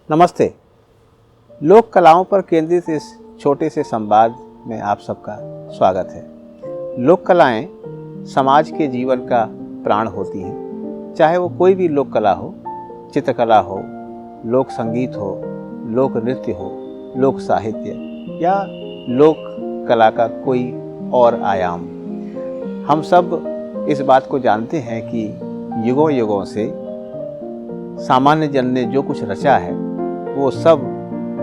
नमस्ते। लोक कलाओं पर केंद्रित इस छोटे से संवाद में आप सबका स्वागत है। लोक कलाएं समाज के जीवन का प्राण होती हैं, चाहे वो कोई भी लोक कला हो, चित्रकला हो, लोक संगीत हो, लोक नृत्य हो, लोक साहित्य या लोक कला का कोई और आयाम। हम सब इस बात को जानते हैं कि युगों युगों से सामान्य जन ने जो कुछ रचा है वो सब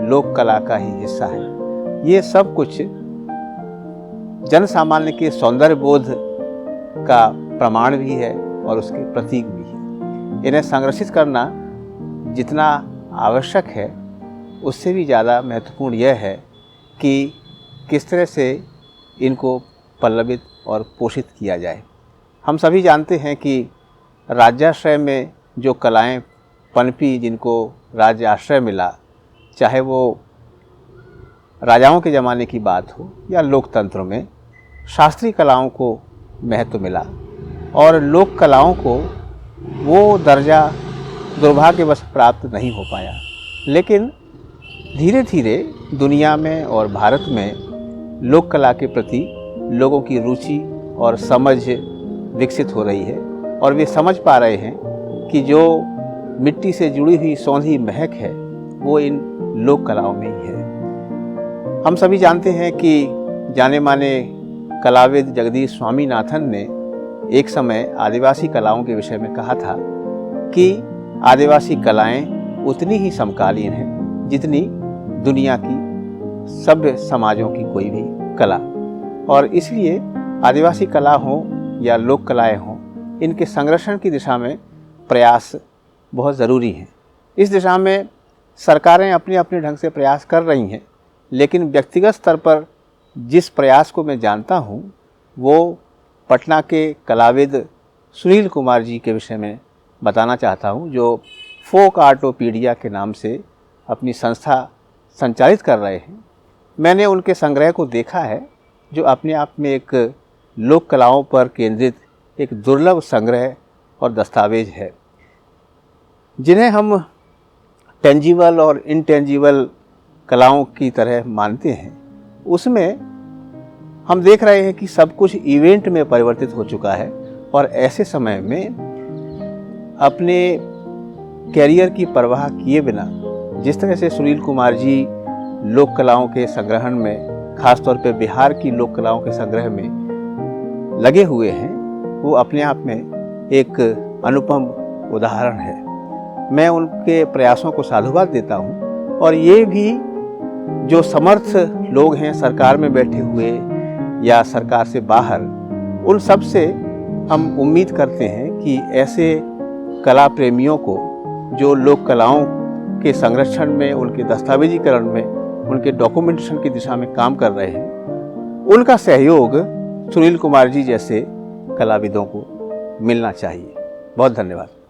लोक कला का ही हिस्सा है। ये सब कुछ जन सामान्य के सौंदर्य बोध का प्रमाण भी है और उसके प्रतीक भी है। इन्हें संरक्षित करना जितना आवश्यक है उससे भी ज़्यादा महत्वपूर्ण यह है कि किस तरह से इनको पल्लवित और पोषित किया जाए। हम सभी जानते हैं कि राज्याश्रय में जो कलाएं पनपी, जिनको राज्य आश्रय मिला, चाहे वो राजाओं के ज़माने की बात हो या लोकतंत्र में, शास्त्रीय कलाओं को महत्व मिला और लोक कलाओं को वो दर्जा दुर्भाग्यवश प्राप्त नहीं हो पाया। लेकिन धीरे धीरे दुनिया में और भारत में लोक कला के प्रति लोगों की रुचि और समझ विकसित हो रही है और वे समझ पा रहे हैं कि जो मिट्टी से जुड़ी हुई सौंधी महक है वो इन लोक कलाओं में ही है। हम सभी जानते हैं कि जाने माने कलाविद जगदीश स्वामीनाथन ने एक समय आदिवासी कलाओं के विषय में कहा था कि आदिवासी कलाएं उतनी ही समकालीन हैं जितनी दुनिया की सभ्य समाजों की कोई भी कला, और इसलिए आदिवासी कला हो या लोक कलाएं हों, इनके संरक्षण की दिशा में प्रयास बहुत ज़रूरी है। इस दिशा में सरकारें अपने अपने ढंग से प्रयास कर रही हैं, लेकिन व्यक्तिगत स्तर पर जिस प्रयास को मैं जानता हूँ वो पटना के कलाविद सुनील कुमार जी के विषय में बताना चाहता हूँ, जो फोक आर्टोपीडिया के नाम से अपनी संस्था संचालित कर रहे हैं। मैंने उनके संग्रह को देखा है, जो अपने आप में एक लोक कलाओं पर केंद्रित एक दुर्लभ संग्रह और दस्तावेज है, जिन्हें हम टेंजिबल और इनटेंजिबल कलाओं की तरह मानते हैं। उसमें हम देख रहे हैं कि सब कुछ इवेंट में परिवर्तित हो चुका है और ऐसे समय में अपने कैरियर की परवाह किए बिना जिस तरह से सुनील कुमार जी लोक कलाओं के संग्रहण में, खासतौर पे बिहार की लोक कलाओं के संग्रह में लगे हुए हैं, वो अपने आप में एक अनुपम उदाहरण है। मैं उनके प्रयासों को साधुवाद देता हूँ और ये भी जो समर्थ लोग हैं सरकार में बैठे हुए या सरकार से बाहर, उन सब से हम उम्मीद करते हैं कि ऐसे कला प्रेमियों को जो लोक कलाओं के संरक्षण में, उनके दस्तावेजीकरण में, उनके डॉक्यूमेंटेशन की दिशा में काम कर रहे हैं, उनका सहयोग सुनील कुमार जी जैसे कलाविदों को मिलना चाहिए। बहुत धन्यवाद।